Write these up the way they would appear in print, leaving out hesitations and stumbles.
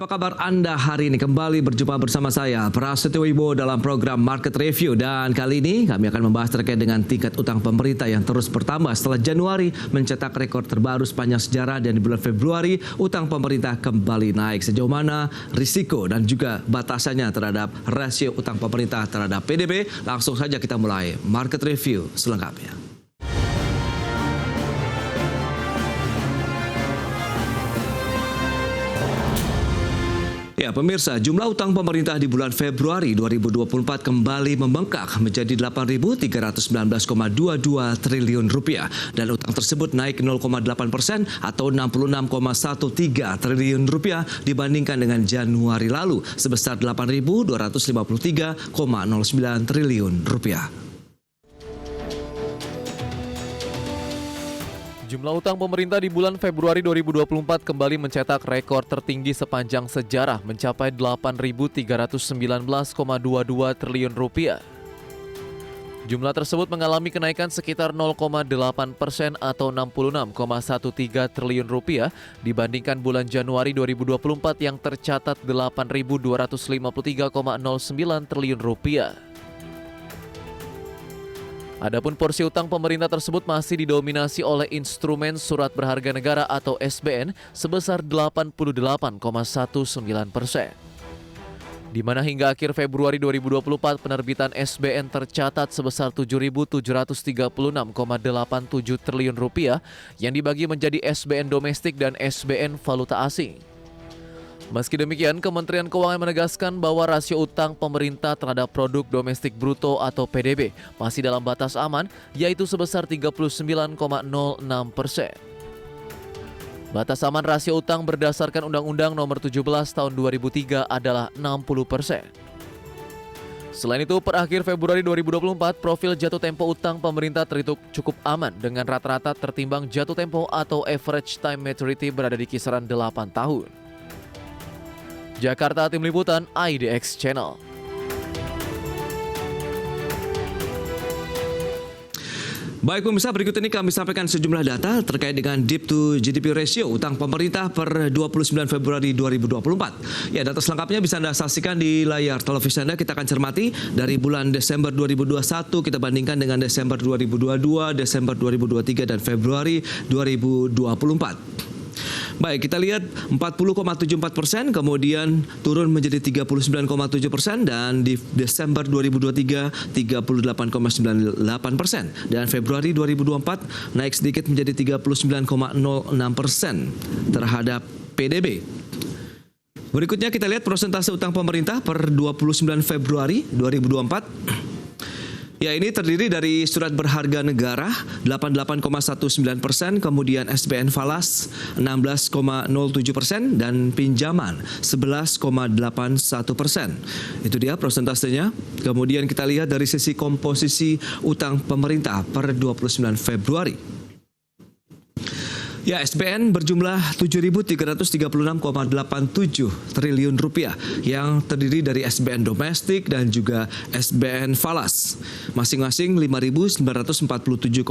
Apa kabar Anda hari ini? Kembali berjumpa bersama saya, Prasetyo Wibowo dalam program Market Review. Dan kali ini kami akan membahas terkait dengan tingkat utang pemerintah yang terus bertambah setelah Januari mencetak rekor terbaru sepanjang sejarah, dan di bulan Februari utang pemerintah kembali naik. Sejauh mana risiko dan juga batasannya terhadap rasio utang pemerintah terhadap PDB? Langsung saja kita mulai Market Review selengkapnya. Ya, pemirsa, jumlah utang pemerintah di bulan Februari 2024 kembali membengkak menjadi 8.319,22 triliun rupiah, dan utang tersebut naik 0,8% atau 66,13 triliun rupiah dibandingkan dengan Januari lalu sebesar 8.253,09 triliun rupiah. Jumlah utang pemerintah di bulan Februari 2024 kembali mencetak rekor tertinggi sepanjang sejarah mencapai 8.319,22 triliun rupiah. Jumlah tersebut mengalami kenaikan sekitar 0,8% atau 66,13 triliun rupiah dibandingkan bulan Januari 2024 yang tercatat 8.253,09 triliun rupiah. Adapun porsi utang pemerintah tersebut masih didominasi oleh instrumen surat berharga negara atau SBN sebesar 88,19%. Di mana hingga akhir Februari 2024 penerbitan SBN tercatat sebesar 7.736,87 triliun rupiah yang dibagi menjadi SBN domestik dan SBN valuta asing. Meski demikian, Kementerian Keuangan menegaskan bahwa rasio utang pemerintah terhadap produk domestik bruto atau PDB masih dalam batas aman, yaitu sebesar 39,06%. Batas aman rasio utang berdasarkan Undang-Undang Nomor 17 Tahun 2003 adalah 60%. Selain itu, per akhir Februari 2024, profil jatuh tempo utang pemerintah terhitung cukup aman dengan rata-rata tertimbang jatuh tempo atau average time maturity berada di kisaran 8 tahun. Jakarta, Tim Liputan IDX Channel. Baik pemirsa, berikut ini kami sampaikan sejumlah data terkait dengan debt to GDP ratio utang pemerintah per 29 Februari 2024. Ya, data selengkapnya bisa Anda saksikan di layar televisi Anda. Kita akan cermati dari bulan Desember 2021 kita bandingkan dengan Desember 2022, Desember 2023 dan Februari 2024. Baik, kita lihat 40,74%, kemudian turun menjadi 39,7%, dan di Desember 2023 38,98%, dan Februari 2024 naik sedikit menjadi 39,06% terhadap PDB. Berikutnya kita lihat persentase utang pemerintah per 29 Februari 2024. Ya, ini terdiri dari surat berharga negara 88,19%, kemudian SBN falas 16,07% dan pinjaman 11,81%. Itu dia persentasenya. Kemudian kita lihat dari sisi komposisi utang pemerintah per 29 Februari. Ya, SBN berjumlah 7.336,87 triliun rupiah yang terdiri dari SBN domestik dan juga SBN falas. Masing-masing 5.947,95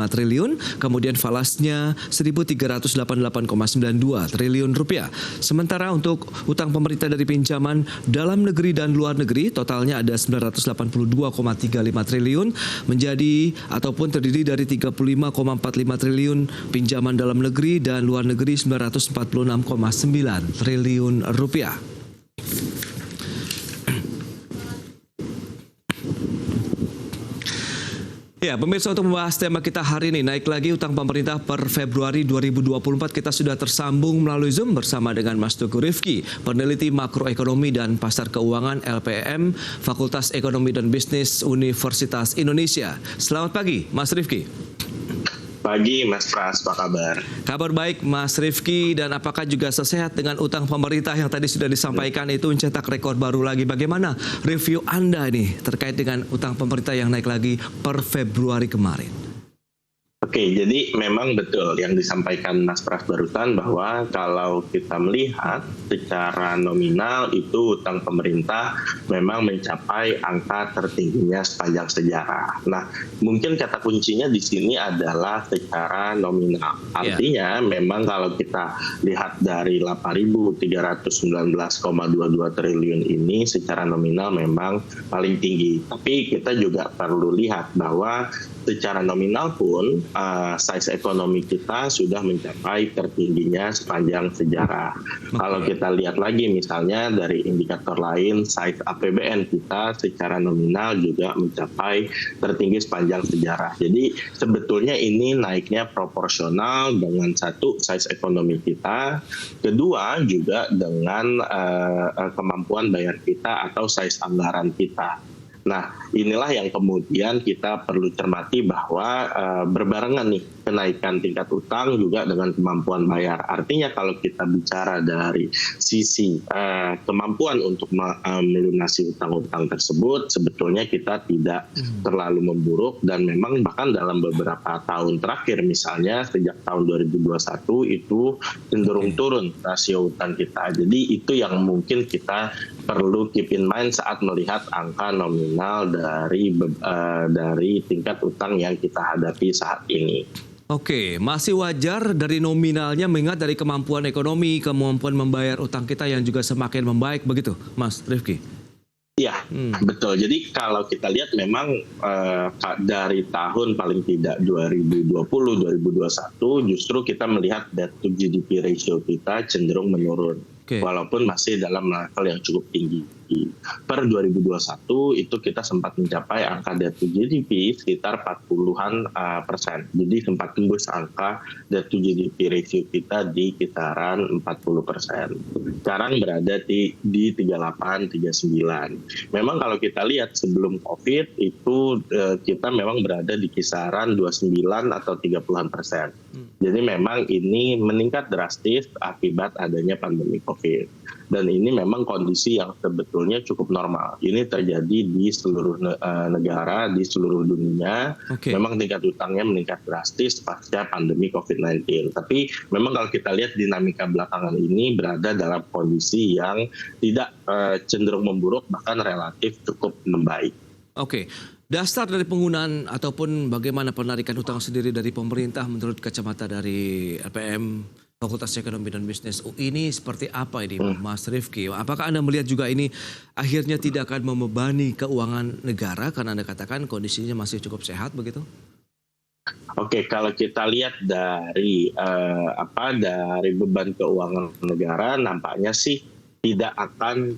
triliun, kemudian falasnya 1.388,92 triliun rupiah. Sementara untuk utang pemerintah dari pinjaman dalam negeri dan luar negeri totalnya ada 982,35 triliun menjadi ataupun terdiri dari 35,45 triliun pinjaman dalam negeri dan luar negeri 946,9 triliun rupiah. Ya, pemirsa, untuk membahas tema kita hari ini, naik lagi utang pemerintah per Februari 2024, kita sudah tersambung melalui Zoom bersama dengan Mas Teguh Rifki, peneliti makroekonomi dan pasar keuangan LPM, Fakultas Ekonomi dan Bisnis Universitas Indonesia. Selamat pagi, Mas Rifki. Pagi Mas Pras, apa kabar? Kabar baik Mas Rifki, dan apakah juga sesehat dengan utang pemerintah yang tadi sudah disampaikan itu mencetak rekor baru lagi? Bagaimana review Anda ini terkait dengan utang pemerintah yang naik lagi per Februari kemarin? Oke, jadi memang betul yang disampaikan Mas Pras barusan bahwa kalau kita melihat secara nominal itu utang pemerintah memang mencapai angka tertingginya sepanjang sejarah. Nah, mungkin kata kuncinya di sini adalah secara nominal. Artinya memang kalau kita lihat dari 8.319,22 triliun ini secara nominal memang paling tinggi. Tapi kita juga perlu lihat bahwa secara nominal pun size ekonomi kita sudah mencapai tertingginya sepanjang sejarah. Kalau kita lihat lagi misalnya dari indikator lain, size APBN kita secara nominal juga mencapai tertinggi sepanjang sejarah. Jadi sebetulnya ini naiknya proporsional dengan satu size ekonomi kita, kedua juga dengan kemampuan bayar kita atau size anggaran kita. Nah, inilah yang kemudian kita perlu cermati bahwa berbarengan nih kenaikan tingkat utang juga dengan kemampuan bayar. Artinya kalau kita bicara dari sisi kemampuan untuk melunasi utang-utang tersebut, sebetulnya kita tidak terlalu memburuk dan memang bahkan dalam beberapa tahun terakhir misalnya sejak tahun 2021 itu cenderung turun rasio utang kita. Jadi itu yang mungkin kita perlu keep in mind saat melihat angka nominal dari tingkat utang yang kita hadapi saat ini. Oke, masih wajar dari nominalnya mengingat dari kemampuan ekonomi, kemampuan membayar utang kita yang juga semakin membaik begitu, Mas Rifki? Iya, betul. Jadi kalau kita lihat memang dari tahun paling tidak 2020-2021 justru kita melihat debt to GDP ratio kita cenderung menurun. Walaupun masih dalam level yang cukup tinggi. Per 2021 itu kita sempat mencapai angka debt to GDP sekitar 40-an persen. Jadi sempat tembus angka debt to GDP ratio kita di kisaran 40%. Sekarang berada di 38-39. Memang kalau kita lihat sebelum COVID itu kita memang berada di kisaran 29 atau 30-an persen. Jadi memang ini meningkat drastis akibat adanya pandemi COVID. Dan ini memang kondisi yang sebetulnya cukup normal. Ini terjadi di seluruh negara, di seluruh dunia. Memang tingkat utangnya meningkat drastis pasca pandemi COVID-19. Tapi memang kalau kita lihat dinamika belakangan ini berada dalam kondisi yang tidak cenderung memburuk, bahkan relatif cukup membaik. Oke. Dasar dari penggunaan ataupun bagaimana penarikan utang sendiri dari pemerintah menurut kacamata dari LPM Fakultas Ekonomi dan Bisnis UI ini seperti apa ini Mas Rifki? Apakah Anda melihat juga ini akhirnya tidak akan membebani keuangan negara karena Anda katakan kondisinya masih cukup sehat begitu? Oke, kalau kita lihat dari dari beban keuangan negara nampaknya sih tidak akan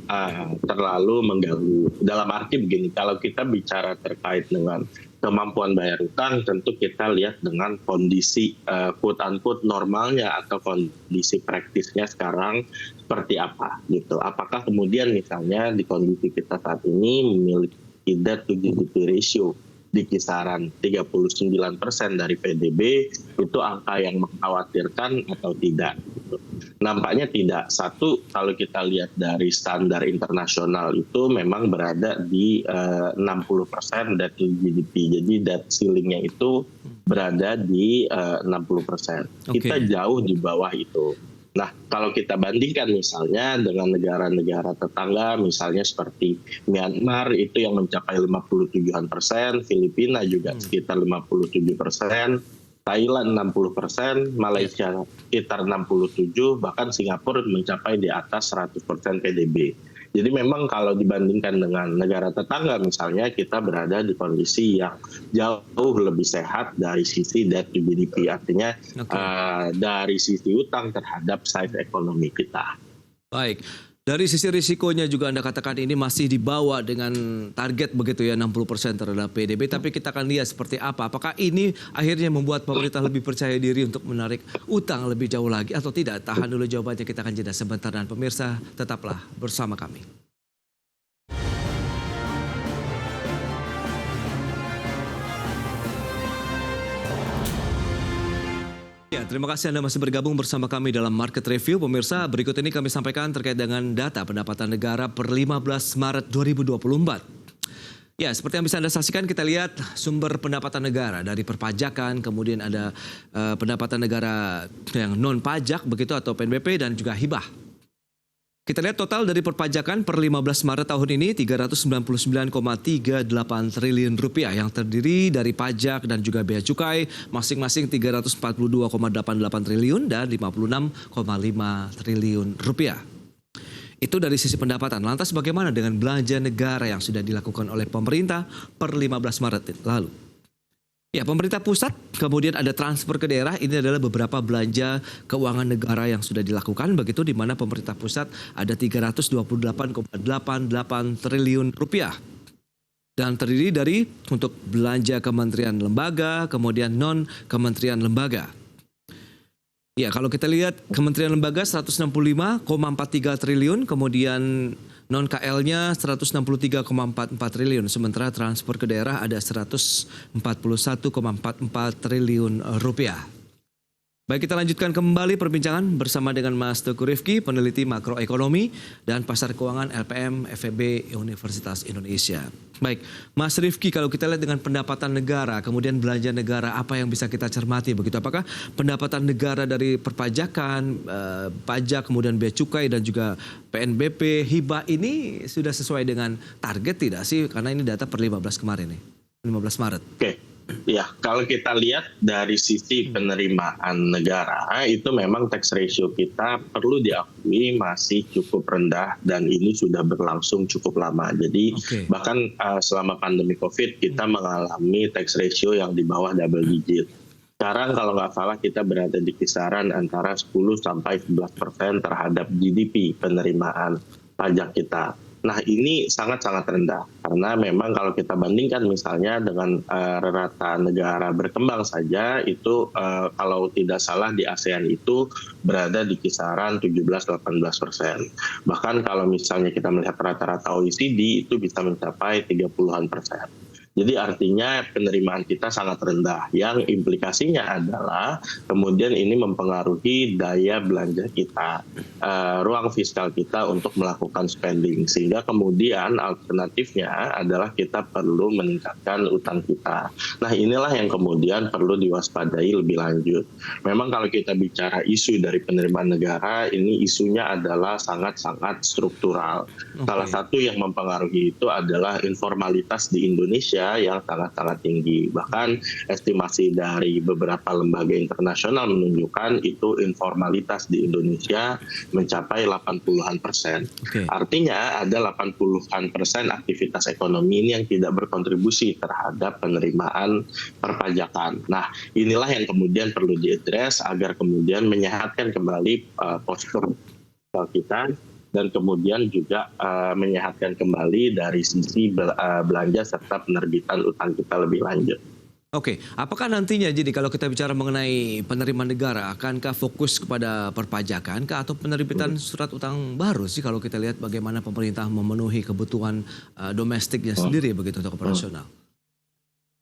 terlalu mengganggu. Dalam arti begini, kalau kita bicara terkait dengan kemampuan bayar utang, tentu kita lihat dengan kondisi quote-unquote normalnya atau kondisi praktisnya sekarang seperti apa gitu. Apakah kemudian misalnya di kondisi kita saat ini memiliki debt to GDP ratio di kisaran 39% dari PDB, itu angka yang mengkhawatirkan atau tidak? Nampaknya tidak. Satu, kalau kita lihat dari standar internasional itu memang berada di 60% debt to GDP. Jadi debt ceilingnya itu berada di 60%. Kita jauh di bawah itu. Nah, kalau kita bandingkan misalnya dengan negara-negara tetangga, misalnya seperti Myanmar itu yang mencapai 57%, Filipina juga sekitar 57%, Thailand 60%, Malaysia sekitar 67%, bahkan Singapura mencapai di atas 100% PDB. Jadi memang kalau dibandingkan dengan negara tetangga misalnya kita berada di kondisi yang jauh lebih sehat dari sisi debt to GDP, artinya dari sisi utang terhadap size ekonomi kita. Baik, dari sisi risikonya juga Anda katakan ini masih dibawa dengan target begitu ya 60% terhadap PDB, tapi kita akan lihat seperti apa. Apakah ini akhirnya membuat pemerintah lebih percaya diri untuk menarik utang lebih jauh lagi atau tidak? Tahan dulu jawabannya, kita akan jeda sebentar dan pemirsa tetaplah bersama kami. Ya, terima kasih Anda masih bergabung bersama kami dalam Market Review. Pemirsa, berikut ini kami sampaikan terkait dengan data pendapatan negara per 15 Maret 2024. Ya, seperti yang bisa Anda saksikan, kita lihat sumber pendapatan negara dari perpajakan, kemudian ada pendapatan negara yang non pajak begitu atau PNBP dan juga hibah. Kita lihat total dari perpajakan per 15 Maret tahun ini 399,38 triliun rupiah yang terdiri dari pajak dan juga bea cukai masing-masing 342,88 triliun dan 56,5 triliun rupiah. Itu dari sisi pendapatan. Lantas bagaimana dengan belanja negara yang sudah dilakukan oleh pemerintah per 15 Maret lalu? Ya, pemerintah pusat, kemudian ada transfer ke daerah. Ini adalah beberapa belanja keuangan negara yang sudah dilakukan. Begitu di mana pemerintah pusat ada 328,88 triliun rupiah. Dan terdiri dari untuk belanja kementerian lembaga, kemudian non-kementerian lembaga. Ya, kalau kita lihat kementerian lembaga 165,43 triliun, kemudian non-KL-nya 163,44 triliun, sementara transfer ke daerah ada 141,44 triliun rupiah. Baik, kita lanjutkan kembali perbincangan bersama dengan Mas Teguh Rifki, peneliti makroekonomi dan pasar keuangan LPM FEB Universitas Indonesia. Baik, Mas Rifki, kalau kita lihat dengan pendapatan negara, kemudian belanja negara, apa yang bisa kita cermati begitu? Apakah pendapatan negara dari perpajakan, pajak, kemudian bea cukai dan juga PNBP, hibah ini sudah sesuai dengan target tidak sih? Karena ini data per 15 kemarin nih, 15 Maret. Oke. Ya, kalau kita lihat dari sisi penerimaan negara, itu memang tax ratio kita perlu diakui masih cukup rendah dan ini sudah berlangsung cukup lama. Jadi bahkan selama pandemi COVID kita mengalami tax ratio yang di bawah double digit. Sekarang kalau nggak salah kita berada di kisaran antara 10-11% terhadap GDP penerimaan pajak kita. Nah, ini sangat-sangat rendah karena memang kalau kita bandingkan misalnya dengan rata negara berkembang saja itu kalau tidak salah di ASEAN itu berada di kisaran 17-18%. Bahkan kalau misalnya kita melihat rata-rata OECD itu bisa mencapai 30-an%. Jadi artinya penerimaan kita sangat rendah yang implikasinya adalah kemudian ini mempengaruhi daya belanja kita, ruang fiskal kita untuk melakukan spending. Sehingga kemudian alternatifnya adalah kita perlu meningkatkan utang kita. Nah, inilah yang kemudian perlu diwaspadai lebih lanjut. Memang kalau kita bicara isu dari penerimaan negara, ini isunya adalah sangat-sangat struktural. Salah satu yang mempengaruhi itu adalah informalitas di Indonesia yang sangat-sangat tinggi. Bahkan estimasi dari beberapa lembaga internasional menunjukkan itu informalitas di Indonesia mencapai 80-an%. Artinya ada 80-an% aktivitas ekonomi ini yang tidak berkontribusi terhadap penerimaan perpajakan. Nah, inilah yang kemudian perlu diadres agar kemudian menyehatkan kembali postur kita dan kemudian juga menyehatkan kembali dari sisi belanja serta penerbitan utang kita lebih lanjut. Oke, apakah nantinya jadi kalau kita bicara mengenai penerimaan negara, akankah fokus kepada perpajakan atau penerbitan surat utang baru sih kalau kita lihat bagaimana pemerintah memenuhi kebutuhan domestiknya sendiri begitu untuk operasional?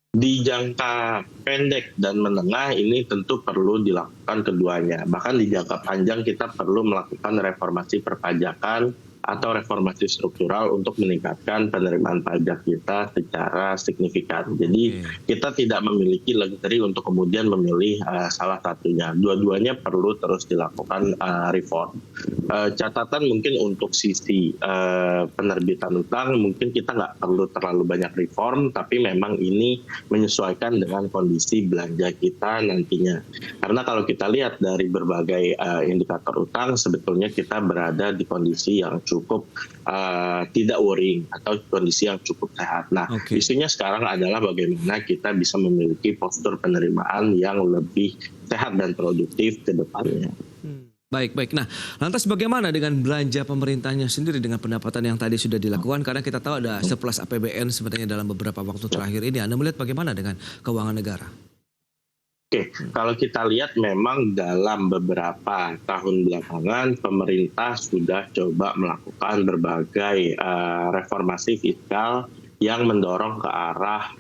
Di jangka pendek dan menengah ini tentu perlu dilakukan keduanya. Bahkan di jangka panjang kita perlu melakukan reformasi perpajakan atau reformasi struktural untuk meningkatkan penerimaan pajak kita secara signifikan. Jadi kita tidak memiliki luxury untuk kemudian memilih salah satunya. Dua-duanya perlu terus dilakukan reform. Catatan mungkin untuk sisi penerbitan utang mungkin kita nggak perlu terlalu banyak reform, tapi memang ini menyesuaikan dengan kondisi belanja kita nantinya. Karena kalau kita lihat dari berbagai indikator utang, sebetulnya kita berada di kondisi yang cukup tidak worrying atau kondisi yang cukup sehat. Nah, isunya sekarang adalah bagaimana kita bisa memiliki postur penerimaan yang lebih sehat dan produktif ke depannya. Baik. Nah, lantas bagaimana dengan belanja pemerintahnya sendiri dengan pendapatan yang tadi sudah dilakukan? Karena kita tahu ada surplus APBN sebenarnya dalam beberapa waktu terakhir ini. Anda melihat bagaimana dengan keuangan negara? Oke, kalau kita lihat memang dalam beberapa tahun belakangan pemerintah sudah coba melakukan berbagai reformasi fiskal yang mendorong ke arah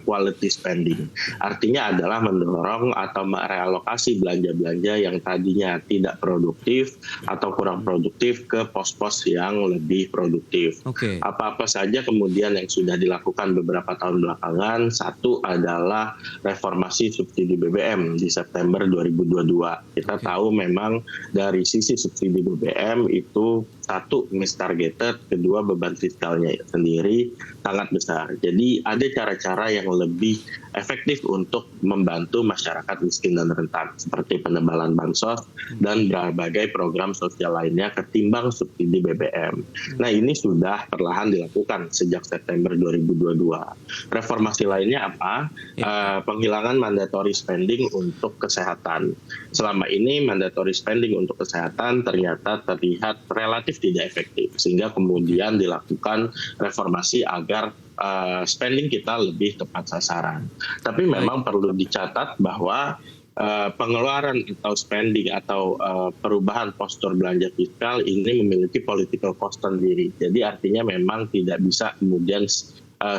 quality spending. Artinya adalah mendorong atau merealokasi belanja-belanja yang tadinya tidak produktif atau kurang produktif ke pos-pos yang lebih produktif. Oke. Apa-apa saja kemudian yang sudah dilakukan beberapa tahun belakangan. Satu adalah reformasi subsidi BBM di September 2022. Kita tahu memang dari sisi subsidi BBM itu satu mistargeted, kedua beban fiskalnya sendiri sangat besar. Jadi ada cara-cara yang lebih efektif untuk membantu masyarakat miskin dan rentan seperti penebalan bansos dan berbagai program sosial lainnya ketimbang subsidi BBM. Nah, ini sudah perlahan dilakukan sejak September 2022. Reformasi lainnya apa? Penghilangan mandatory spending untuk kesehatan. Selama ini mandatory spending untuk kesehatan ternyata terlihat relatif tidak efektif, sehingga kemudian dilakukan reformasi agar spending kita lebih tepat sasaran. Tapi memang perlu dicatat bahwa pengeluaran atau spending atau perubahan postur belanja fiskal ini memiliki political cost sendiri. Jadi artinya memang tidak bisa kemudian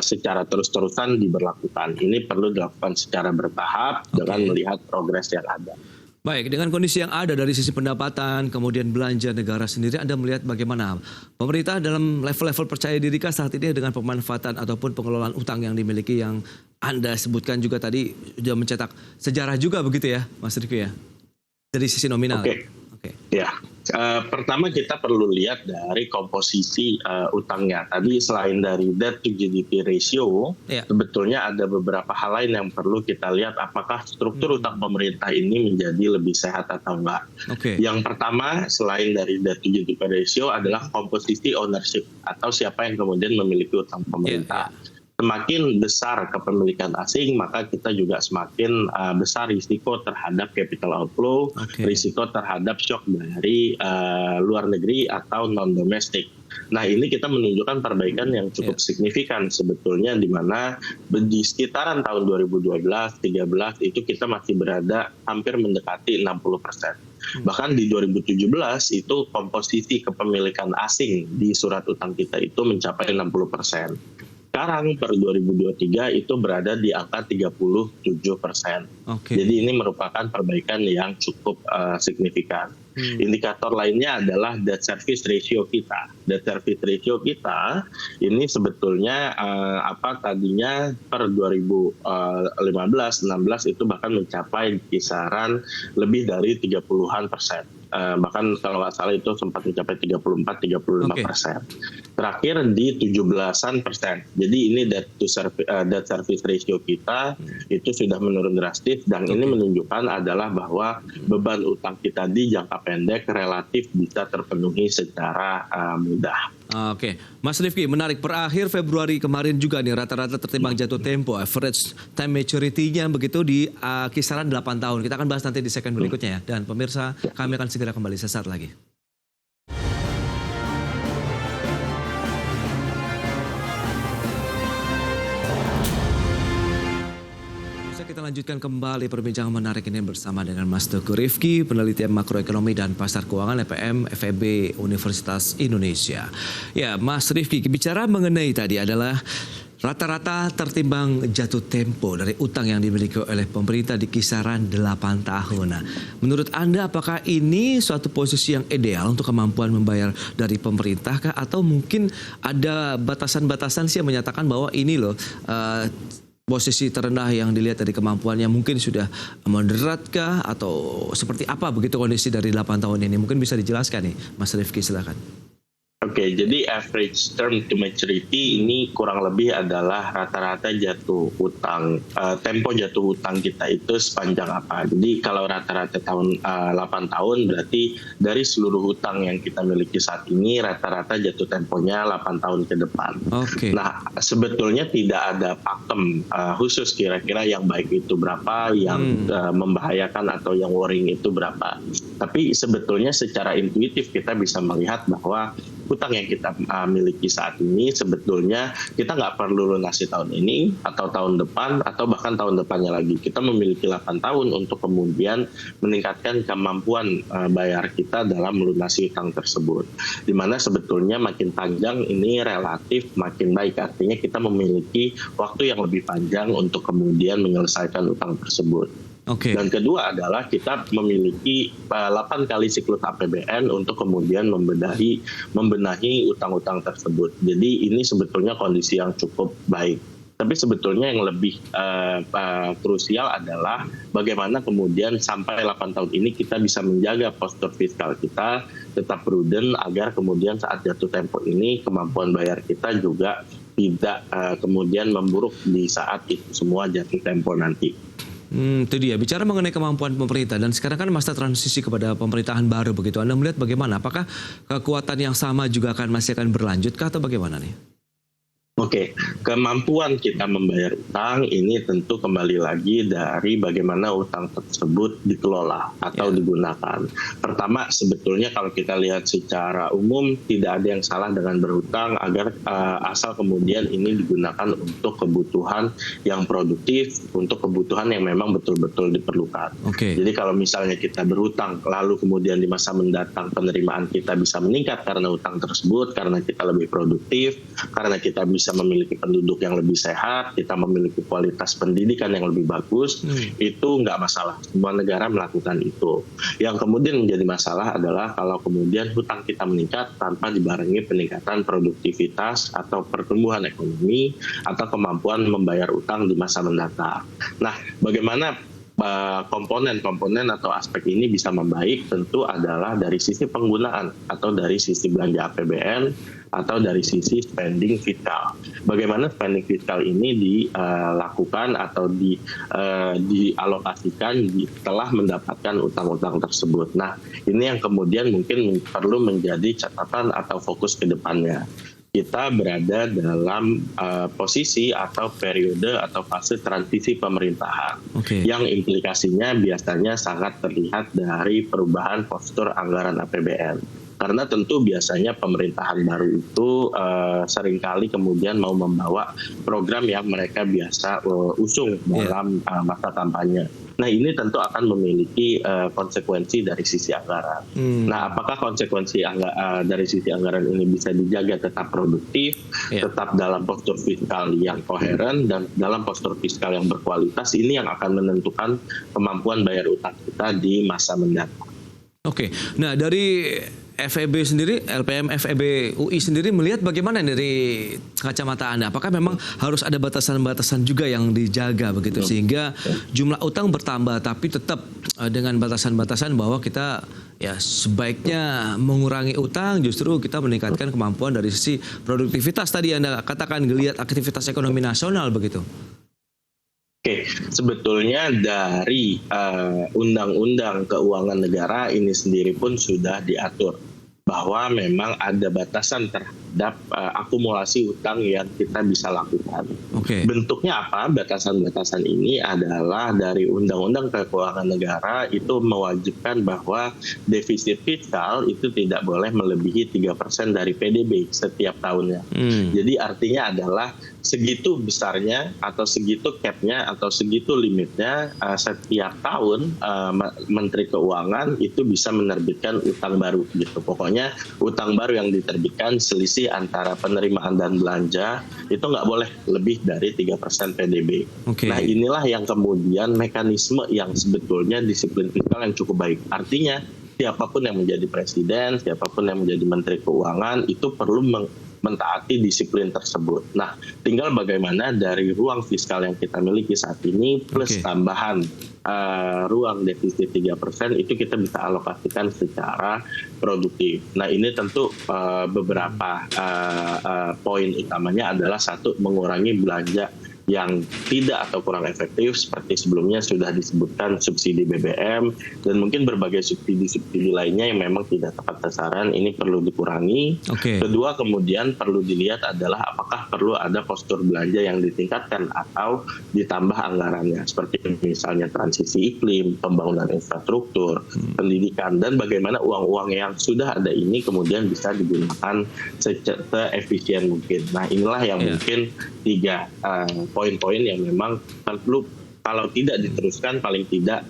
secara terus-terusan diberlakukan. Ini perlu dilakukan secara bertahap dengan melihat progres yang ada. Baik, dengan kondisi yang ada dari sisi pendapatan, kemudian belanja negara sendiri, Anda melihat bagaimana pemerintah dalam level-level percaya diri kah saat ini dengan pemanfaatan ataupun pengelolaan utang yang dimiliki yang Anda sebutkan juga tadi sudah mencetak sejarah juga begitu ya, Mas Rifki ya? Dari sisi nominal. Oke. Ya, pertama kita perlu lihat dari komposisi utangnya. Tadi selain dari debt to GDP ratio, sebetulnya ada beberapa hal lain yang perlu kita lihat apakah struktur utang pemerintah ini menjadi lebih sehat atau enggak. Yang pertama selain dari debt to GDP ratio adalah komposisi ownership atau siapa yang kemudian memiliki utang pemerintah. Semakin besar kepemilikan asing, maka kita juga semakin besar risiko terhadap capital outflow, risiko terhadap shock dari luar negeri atau non-domestik. Nah, ini kita menunjukkan perbaikan yang cukup signifikan sebetulnya, di mana di sekitaran tahun 2012-13 itu kita masih berada hampir mendekati 60%. Bahkan di 2017 itu komposisi kepemilikan asing di surat utang kita itu mencapai 60%. Sekarang per 2023 itu berada di angka 37%. Jadi ini merupakan perbaikan yang cukup signifikan. Indikator lainnya adalah debt service ratio kita. Debt service ratio kita ini sebetulnya tadinya per 2015-16 itu bahkan mencapai kisaran lebih dari 30-an%. Bahkan kalau nggak salah itu sempat mencapai 34-35%. Terakhir di 17-an%. Jadi ini debt service ratio kita itu sudah menurun drastis, dan ini menunjukkan adalah bahwa beban utang kita di jangka pendek relatif bisa terpenuhi secara mudah. Mas Rifki, menarik. Per akhir Februari kemarin juga nih rata-rata tertimbang jatuh tempo, average time maturity-nya begitu di kisaran 8 tahun. Kita akan bahas nanti di segmen berikutnya ya. Dan pemirsa, kami akan segera kembali sesaat lagi. Kita lanjutkan kembali perbincangan menarik ini bersama dengan Mas Teguh Rifki, peneliti makroekonomi dan pasar keuangan FPM FEB Universitas Indonesia. Ya, Mas Rifki, bicara mengenai tadi adalah rata-rata tertimbang jatuh tempo dari utang yang dimiliki oleh pemerintah di kisaran 8 tahun. Nah, menurut Anda apakah ini suatu posisi yang ideal untuk kemampuan membayar dari pemerintah kah? Atau mungkin ada batasan-batasan sih yang menyatakan bahwa ini loh posisi terendah yang dilihat dari kemampuannya mungkin sudah moderat kah atau seperti apa begitu kondisi dari 8 tahun ini? Mungkin bisa dijelaskan nih, Mas Rifki, silakan. Jadi average term to maturity ini kurang lebih adalah rata-rata jatuh utang, tempo jatuh utang kita itu sepanjang apa. Jadi kalau rata-rata tahun 8 tahun berarti dari seluruh utang yang kita miliki saat ini rata-rata jatuh temponya 8 tahun ke depan. Nah, sebetulnya tidak ada pakem khusus kira-kira yang baik itu berapa, yang membahayakan atau yang worrying itu berapa. Tapi sebetulnya secara intuitif kita bisa melihat bahwa hutang yang kita miliki saat ini sebetulnya kita nggak perlu lunasi tahun ini atau tahun depan atau bahkan tahun depannya lagi. Kita memiliki 8 tahun untuk kemudian meningkatkan kemampuan bayar kita dalam melunasi hutang tersebut. Dimana sebetulnya makin panjang ini relatif makin baik. Artinya kita memiliki waktu yang lebih panjang untuk kemudian menyelesaikan hutang tersebut. Oke. Dan kedua adalah kita memiliki 8 kali siklus APBN untuk kemudian membenahi utang-utang tersebut. Jadi ini sebetulnya kondisi yang cukup baik. Tapi sebetulnya yang lebih krusial adalah bagaimana kemudian sampai 8 tahun ini kita bisa menjaga postur fiskal kita tetap prudent agar kemudian saat jatuh tempo ini kemampuan bayar kita juga tidak kemudian memburuk di saat itu semua jatuh tempo nanti. Itu dia. Bicara mengenai kemampuan pemerintah dan sekarang kan masa transisi kepada pemerintahan baru begitu. Anda melihat bagaimana? Apakah kekuatan yang sama juga masih akan berlanjut kah atau bagaimana nih? Oke, kemampuan kita membayar utang ini tentu kembali lagi dari bagaimana utang tersebut dikelola atau digunakan. Pertama, sebetulnya kalau kita lihat secara umum tidak ada yang salah dengan berhutang agar asal kemudian ini digunakan untuk kebutuhan yang produktif, untuk kebutuhan yang memang betul-betul diperlukan. Jadi kalau misalnya kita berhutang lalu kemudian di masa mendatang penerimaan kita bisa meningkat karena utang tersebut, karena kita lebih produktif, karena kita bisa memiliki penduduk yang lebih sehat, kita memiliki kualitas pendidikan yang lebih bagus, itu nggak masalah. Semua negara melakukan itu. Yang kemudian menjadi masalah adalah kalau kemudian hutang kita meningkat tanpa dibarengi peningkatan produktivitas atau pertumbuhan ekonomi atau kemampuan membayar utang di masa mendatang. Nah, bagaimana komponen-komponen atau aspek ini bisa membaik tentu adalah dari sisi penggunaan atau dari sisi belanja APBN atau dari sisi spending fiskal. Bagaimana spending fiskal ini dilakukan atau dialokasikan setelah mendapatkan utang-utang tersebut. Nah, ini yang kemudian mungkin perlu menjadi catatan atau fokus ke depannya. Kita berada dalam posisi atau periode atau fase transisi pemerintahan yang implikasinya biasanya sangat terlihat dari perubahan postur anggaran APBN. Karena tentu biasanya pemerintahan baru itu seringkali kemudian mau membawa program yang mereka biasa usung dalam masa kampanye. Nah, ini tentu akan memiliki konsekuensi dari sisi anggaran. Nah, apakah konsekuensi dari sisi anggaran ini bisa dijaga tetap produktif, tetap dalam postur fiskal yang koheren, dan dalam postur fiskal yang berkualitas, ini yang akan menentukan kemampuan bayar utang kita di masa mendatang. Nah dari FEB sendiri, LPM FEB UI sendiri melihat bagaimana dari kacamata Anda? Apakah memang harus ada batasan-batasan juga yang dijaga begitu sehingga jumlah utang bertambah tapi tetap dengan batasan-batasan bahwa kita ya sebaiknya mengurangi utang, justru kita meningkatkan kemampuan dari sisi produktivitas tadi Anda katakan, geliat aktivitas ekonomi nasional begitu? Sebetulnya dari Undang-Undang Keuangan Negara ini sendiri pun sudah diatur bahwa memang ada batasan terhadap akumulasi utang yang kita bisa lakukan. Bentuknya apa? Batasan-batasan ini adalah dari Undang-Undang Keuangan Negara itu mewajibkan bahwa defisit fiskal itu tidak boleh melebihi 3% dari PDB setiap tahunnya. Jadi artinya adalah segitu besarnya atau segitu capnya atau segitu limitnya setiap tahun Menteri Keuangan itu bisa menerbitkan utang baru gitu. Pokoknya utang baru yang diterbitkan selisih antara penerimaan dan belanja itu nggak boleh lebih dari 3% PDB. Nah, inilah yang kemudian mekanisme yang sebetulnya disiplin fiskal yang cukup baik. Artinya siapapun yang menjadi presiden, siapapun yang menjadi Menteri Keuangan itu perlu mentaati disiplin tersebut. Nah, tinggal bagaimana dari ruang fiskal yang kita miliki saat ini plus tambahan ruang defisit 3% itu kita bisa alokasikan secara produktif. Nah, ini tentu beberapa poin utamanya adalah satu, mengurangi belanja yang tidak atau kurang efektif seperti sebelumnya sudah disebutkan subsidi BBM dan mungkin berbagai subsidi-subsidi lainnya yang memang tidak tepat sasaran ini perlu dikurangi. Kedua, kemudian perlu dilihat adalah apakah perlu ada postur belanja yang ditingkatkan atau ditambah anggarannya seperti misalnya transisi iklim, pembangunan infrastruktur, pendidikan, dan bagaimana uang-uang yang sudah ada ini kemudian bisa digunakan se-efisien mungkin. Nah, inilah yang mungkin 3 poin-poin yang memang perlu kalau tidak diteruskan paling tidak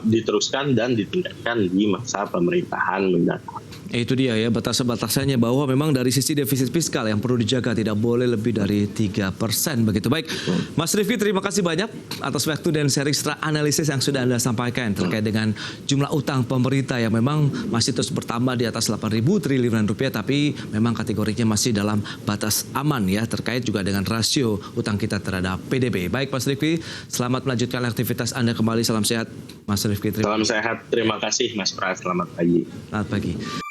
diteruskan dan ditingkatkan di masa pemerintahan mendatang. Itu dia ya batasan-batasannya bahwa memang dari sisi defisit fiskal yang perlu dijaga tidak boleh lebih dari 3%. Begitu baik. Mas Rifki, terima kasih banyak atas waktu dan sharing setelah analisis yang sudah Anda sampaikan terkait dengan jumlah utang pemerintah yang memang masih terus bertambah di atas 8.000 triliunan rupiah, tapi memang kategorinya masih dalam batas aman ya, terkait juga dengan rasio utang kita terhadap PDB. Baik Mas Rifki, selamat melanjutkan aktivitas Anda kembali. Salam sehat Mas Rifki. Salam sehat, terima kasih Mas Pras, selamat pagi. Selamat pagi.